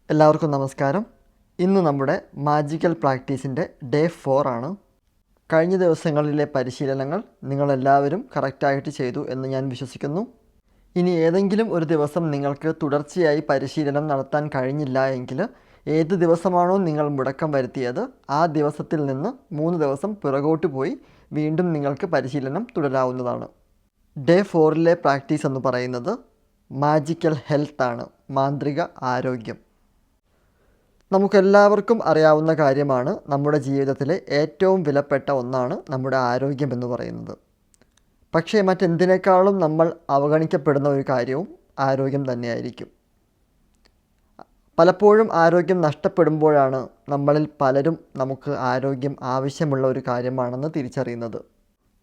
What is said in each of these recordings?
എല്ലാവർക്കും നമസ്കാരം. ഇന്ന് നമ്മുടെ മാജിക്കൽ പ്രാക്ടീസിൻ്റെ ഡേ 4 ആണ്. കഴിഞ്ഞ ദിവസങ്ങളിലെ പരിശീലനങ്ങൾ നിങ്ങളെല്ലാവരും കറക്റ്റായിട്ട് ചെയ്തു എന്ന് ഞാൻ വിശ്വസിക്കുന്നു. ഇനി ഏതെങ്കിലും ഒരു ദിവസം നിങ്ങൾക്ക് തുടർച്ചയായി പരിശീലനം നടത്താൻ കഴിഞ്ഞില്ല എങ്കിൽ ഏത് ദിവസമാണോ നിങ്ങൾ മുടക്കം വരുത്തിയത് ആ ദിവസത്തിൽ നിന്ന് 3 ദിവസം പുറകോട്ട് പോയി വീണ്ടും നിങ്ങൾക്ക് പരിശീലനം തുടരാവുന്നതാണ്. ഡേ 4ലെ പ്രാക്ടീസ് എന്ന് പറയുന്നത് മാജിക്കൽ ഹെൽത്ത് ആണ്, മാന്ത്രിക ആരോഗ്യം. നമുക്കെല്ലാവർക്കും അറിയാവുന്ന കാര്യമാണ്, നമ്മുടെ ജീവിതത്തിലെ ഏറ്റവും വിലപ്പെട്ട ഒന്നാണ് നമ്മുടെ ആരോഗ്യം എന്ന് പറയുന്നത്. പക്ഷേ മറ്റെന്തിനേക്കാളും നമ്മൾ അവഗണിക്കപ്പെടുന്ന ഒരു കാര്യവും ആരോഗ്യം തന്നെയായിരിക്കും. പലപ്പോഴും ആരോഗ്യം നഷ്ടപ്പെടുമ്പോഴാണ് നമ്മളിൽ പലരും നമുക്ക് ആരോഗ്യം ആവശ്യമുള്ള ഒരു കാര്യമാണെന്ന് തിരിച്ചറിയുന്നത്.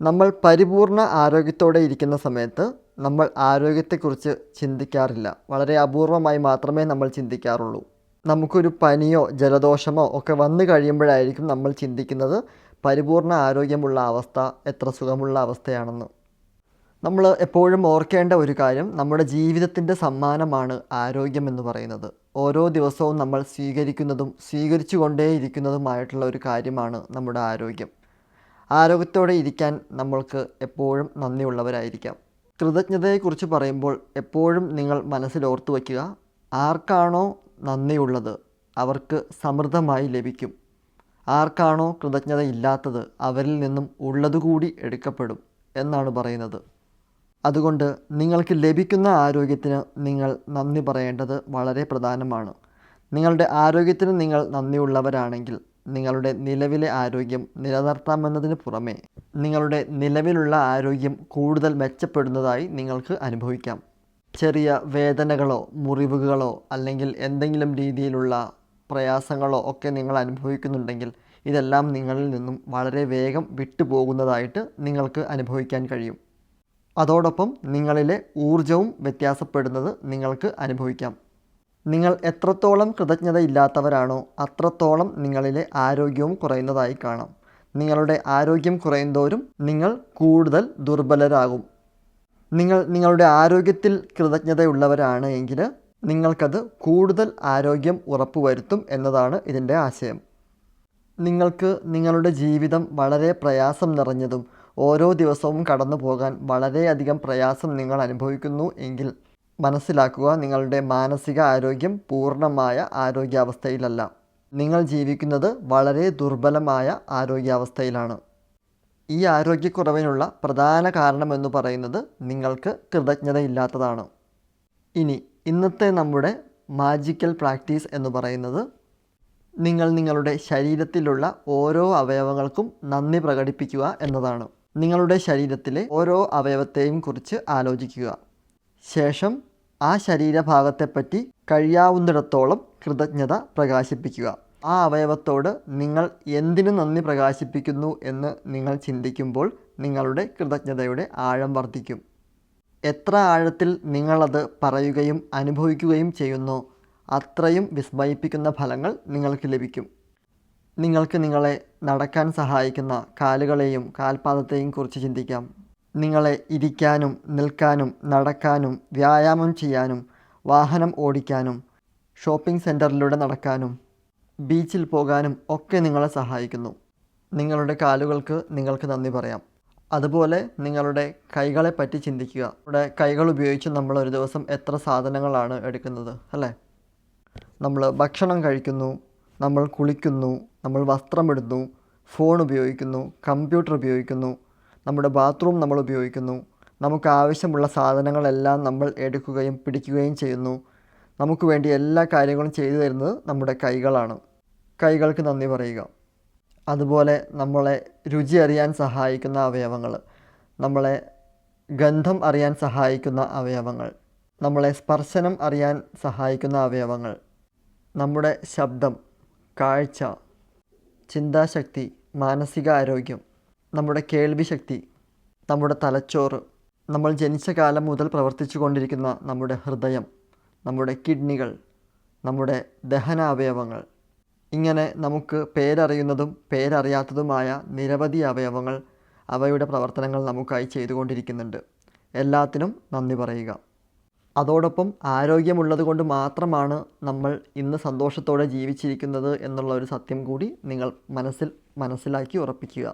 നമ്മൾ പരിപൂർണ ആരോഗ്യത്തോടെ ഇരിക്കുന്ന സമയത്ത് നമ്മൾ ആരോഗ്യത്തെക്കുറിച്ച് ചിന്തിക്കാറില്ല. വളരെ അപൂർവമായി മാത്രമേ നമ്മൾ ചിന്തിക്കാറുള്ളൂ. നമുക്കൊരു പനിയോ ജലദോഷമോ ഒക്കെ വന്നു കഴിയുമ്പോഴായിരിക്കും നമ്മൾ ചിന്തിക്കുന്നത് പരിപൂർണ ആരോഗ്യമുള്ള അവസ്ഥ എത്ര സുഖമുള്ള അവസ്ഥയാണെന്ന്. നമ്മൾ എപ്പോഴും ഓർക്കേണ്ട ഒരു കാര്യം, നമ്മുടെ ജീവിതത്തിൻ്റെ സമ്മാനമാണ് ആരോഗ്യം എന്ന് പറയുന്നത്. ഓരോ ദിവസവും നമ്മൾ സ്വീകരിക്കുന്നതും സ്വീകരിച്ചു കൊണ്ടേയിരിക്കുന്നതുമായിട്ടുള്ള ഒരു കാര്യമാണ് നമ്മുടെ ആരോഗ്യം. ആരോഗ്യത്തോടെ ഇരിക്കാൻ നമ്മൾക്ക് എപ്പോഴും നന്ദിയുള്ളവരായിരിക്കാം. കൃതജ്ഞതയെക്കുറിച്ച് പറയുമ്പോൾ എപ്പോഴും നിങ്ങൾ മനസ്സിൽ ഓർത്തു വയ്ക്കുക, ആർക്കാണോ നന്ദിയുള്ളത് അവർക്ക് സമൃദ്ധമായി ലഭിക്കും. ആർക്കാണോ കൃതജ്ഞതയില്ലാത്തത് അവരിൽ നിന്നും ഉള്ളതുകൂടി എടുക്കപ്പെടും എന്നാണ് പറയുന്നത്. അതുകൊണ്ട് നിങ്ങൾക്ക് ലഭിക്കുന്ന ആരോഗ്യത്തിന് നിങ്ങൾ നന്ദി പറയേണ്ടത് വളരെ പ്രധാനമാണ്. നിങ്ങളുടെ ആരോഗ്യത്തിന് നിങ്ങൾ നന്ദിയുള്ളവരാണെങ്കിൽ നിങ്ങളുടെ നിലവിലെ ആരോഗ്യം നിലനിർത്താമെന്നതിന് പുറമെ നിങ്ങളുടെ നിലവിലുള്ള ആരോഗ്യം കൂടുതൽ മെച്ചപ്പെടുന്നതായി നിങ്ങൾക്ക് അനുഭവിക്കാം. ചെറിയ വേദനകളോ മുറിവുകളോ അല്ലെങ്കിൽ എന്തെങ്കിലും രീതിയിലുള്ള പ്രയാസങ്ങളോ ഒക്കെ നിങ്ങൾ അനുഭവിക്കുന്നുണ്ടെങ്കിൽ ഇതെല്ലാം നിങ്ങളിൽ നിന്നും വളരെ വേഗം വിട്ടുപോകുന്നതായിട്ട് നിങ്ങൾക്ക് അനുഭവിക്കാൻ കഴിയും. അതോടൊപ്പം നിങ്ങളിലെ ഊർജവും വ്യത്യാസപ്പെടുന്നത് നിങ്ങൾക്ക് അനുഭവിക്കാം. നിങ്ങൾ എത്രത്തോളം കൃതജ്ഞതയില്ലാത്തവരാണോ അത്രത്തോളം നിങ്ങളിലെ ആരോഗ്യവും കുറയുന്നതായി കാണാം. നിങ്ങളുടെ ആരോഗ്യം കുറയുന്തോറും നിങ്ങൾ കൂടുതൽ ദുർബലരാകും. നിങ്ങൾ നിങ്ങളുടെ ആരോഗ്യത്തിൽ കൃതജ്ഞതയുള്ളവരാണ് എങ്കിൽ നിങ്ങൾക്കത് കൂടുതൽ ആരോഗ്യം ഉറപ്പുവരുത്തും എന്നതാണ് ഇതിൻ്റെ ആശയം. നിങ്ങൾക്ക് നിങ്ങളുടെ ജീവിതം വളരെ പ്രയാസം നിറഞ്ഞതും ഓരോ ദിവസവും കടന്നു പോകാൻ വളരെയധികം പ്രയാസം നിങ്ങൾ അനുഭവിക്കുന്നു എങ്കിൽ മനസ്സിലാക്കുക, നിങ്ങളുടെ മാനസിക ആരോഗ്യം പൂർണ്ണമായ ആരോഗ്യാവസ്ഥയിലല്ല. നിങ്ങൾ ജീവിക്കുന്നത് വളരെ ദുർബലമായ ആരോഗ്യാവസ്ഥയിലാണ്. ഈ ആരോഗ്യക്കുറവിനുള്ള പ്രധാന കാരണമെന്ന് പറയുന്നത് നിങ്ങൾക്ക് കൃതജ്ഞതയില്ലാത്തതാണ്. ഇനി ഇന്നത്തെ നമ്മുടെ മാജിക്കൽ പ്രാക്ടീസ് എന്ന് പറയുന്നത് നിങ്ങൾ നിങ്ങളുടെ ശരീരത്തിലുള്ള ഓരോ അവയവങ്ങൾക്കും നന്ദി പ്രകടിപ്പിക്കുക എന്നതാണ്. നിങ്ങളുടെ ശരീരത്തിലെ ഓരോ അവയവത്തെയും കുറിച്ച് ആലോചിക്കുക. ശേഷം ആ ശരീരഭാഗത്തെപ്പറ്റി കഴിയാവുന്നിടത്തോളം കൃതജ്ഞത പ്രകാശിപ്പിക്കുക. ആ അവയവത്തോട് നിങ്ങൾ എന്തിനു നന്ദി പ്രകാശിപ്പിക്കുന്നു എന്ന് നിങ്ങൾ ചിന്തിക്കുമ്പോൾ നിങ്ങളുടെ കൃതജ്ഞതയുടെ ആഴം വർദ്ധിക്കും. എത്ര ആഴത്തിൽ നിങ്ങളത് പറയുകയും അനുഭവിക്കുകയും ചെയ്യുന്നോ അത്രയും വിസ്മയിപ്പിക്കുന്ന ഫലങ്ങൾ നിങ്ങൾക്ക് ലഭിക്കും. നിങ്ങൾക്ക് നിങ്ങളെ നടക്കാൻ സഹായിക്കുന്ന കാലുകളെയും കാൽപാദത്തെയും കുറിച്ച് ചിന്തിക്കാം. നിങ്ങളെ ഇരിക്കാനും നിൽക്കാനും നടക്കാനും വ്യായാമം ചെയ്യാനും വാഹനം ഓടിക്കാനും ഷോപ്പിംഗ് സെൻറ്ററിലൂടെ നടക്കാനും ബീച്ചിൽ പോകാനും ഒക്കെ നിങ്ങളെ സഹായിക്കുന്നു. നിങ്ങളുടെ കാലുകൾക്ക് നിങ്ങൾക്ക് നന്ദി പറയാം. അതുപോലെ നിങ്ങളുടെ കൈകളെ പറ്റി ചിന്തിക്കുക. നമ്മുടെ കൈകൾ ഉപയോഗിച്ച് നമ്മൾ ഒരു ദിവസം എത്ര സാധനങ്ങളാണ് എടുക്കുന്നത് അല്ലേ? നമ്മൾ ഭക്ഷണം കഴിക്കുന്നു, നമ്മൾ കുളിക്കുന്നു, നമ്മൾ വസ്ത്രമിടുന്നു, ഫോൺ ഉപയോഗിക്കുന്നു, കമ്പ്യൂട്ടർ ഉപയോഗിക്കുന്നു, നമ്മുടെ ബാത്റൂം നമ്മൾ ഉപയോഗിക്കുന്നു. നമുക്ക് ആവശ്യമുള്ള സാധനങ്ങളെല്ലാം നമ്മൾ എടുക്കുകയും പിടിക്കുകയും ചെയ്യുന്നു. നമുക്ക് വേണ്ടി എല്ലാ കാര്യങ്ങളും ചെയ്തു തരുന്നത് നമ്മുടെ കൈകളാണ്. കൈകൾക്ക് നന്ദി പറയുക. അതുപോലെ നമ്മളെ രുചി അറിയാൻ സഹായിക്കുന്ന അവയവങ്ങൾ, നമ്മളെ ഗന്ധം അറിയാൻ സഹായിക്കുന്ന അവയവങ്ങൾ, നമ്മളെ സ്പർശനം അറിയാൻ സഹായിക്കുന്ന അവയവങ്ങൾ, നമ്മുടെ ശബ്ദം, കാഴ്ച, ചിന്താശക്തി, മാനസിക ആരോഗ്യം, നമ്മുടെ കേൾവിശക്തി, നമ്മുടെ തലച്ചോറ്, നമ്മൾ ജനിച്ച കാലം മുതൽ പ്രവർത്തിച്ചു കൊണ്ടിരിക്കുന്ന നമ്മുടെ ഹൃദയം, നമ്മുടെ കിഡ്നികൾ, നമ്മുടെ ദഹന അവയവങ്ങൾ, ഇങ്ങനെ നമുക്ക് പേരറിയുന്നതും പേരറിയാത്തതുമായ നിരവധി അവയവങ്ങൾ അവയുടെ പ്രവർത്തനങ്ങൾ നമുക്കായി ചെയ്തുകൊണ്ടിരിക്കുന്നുണ്ട്. എല്ലാത്തിനും നന്ദി പറയുക. അതോടൊപ്പം ആരോഗ്യമുള്ളത് കൊണ്ട് മാത്രമാണ് നമ്മൾ ഇന്ന് സന്തോഷത്തോടെ ജീവിച്ചിരിക്കുന്നത് എന്നുള്ള ഒരു സത്യം കൂടി നിങ്ങൾ മനസ്സിലാക്കി ഉറപ്പിക്കുക.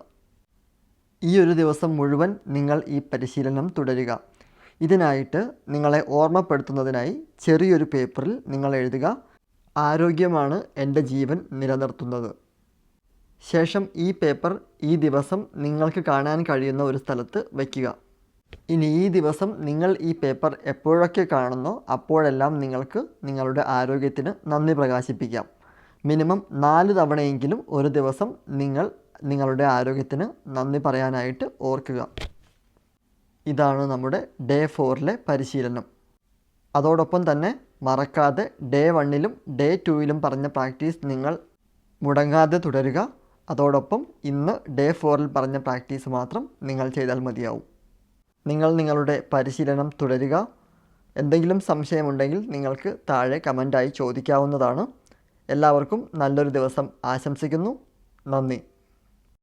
ഈ ഒരു ദിവസം മുഴുവൻ നിങ്ങൾ ഈ പരിശീലനം തുടരുക. ഇതിനായിട്ട് നിങ്ങളെ ഓർമ്മപ്പെടുത്തുന്നതിനായി ചെറിയൊരു പേപ്പറിൽ നിങ്ങൾ എഴുതുക, ആരോഗ്യമാണ് എൻ്റെ ജീവൻ നിലനിർത്തുന്നത്. ശേഷം ഈ പേപ്പർ ഈ ദിവസം നിങ്ങൾക്ക് കാണാൻ കഴിയുന്ന ഒരു സ്ഥലത്ത് വയ്ക്കുക. ഇനി ഈ ദിവസം നിങ്ങൾ ഈ പേപ്പർ എപ്പോഴൊക്കെ കാണുന്നോ അപ്പോഴെല്ലാം നിങ്ങൾക്ക് നിങ്ങളുടെ ആരോഗ്യത്തിന് നന്ദി പ്രകാശിപ്പിക്കാം. മിനിമം 4 തവണയെങ്കിലും ഒരു ദിവസം നിങ്ങൾ നിങ്ങളുടെ ആരോഗ്യത്തിന് നന്ദി പറയാനായിട്ട് ഓർക്കുക. ഇതാണ് നമ്മുടെ ഡേ 4ലെ പരിശീലനം. അതോടൊപ്പം തന്നെ മറക്കാതെ ഡേ 1ലും ഡേ 2ലും പറഞ്ഞ പ്രാക്ടീസ് നിങ്ങൾ മുടങ്ങാതെ തുടരുക. അതോടൊപ്പം ഇന്ന് ഡേ 4ൽ പറഞ്ഞ പ്രാക്ടീസ് മാത്രം നിങ്ങൾ ചെയ്താൽ മതിയാവും. നിങ്ങൾ നിങ്ങളുടെ പരിശീലനം തുടരുക. എന്തെങ്കിലും സംശയമുണ്ടെങ്കിൽ നിങ്ങൾക്ക് താഴെ കമൻ്റായി ചോദിക്കാവുന്നതാണ്. എല്ലാവർക്കും നല്ലൊരു ദിവസം ആശംസിക്കുന്നു. നന്ദി.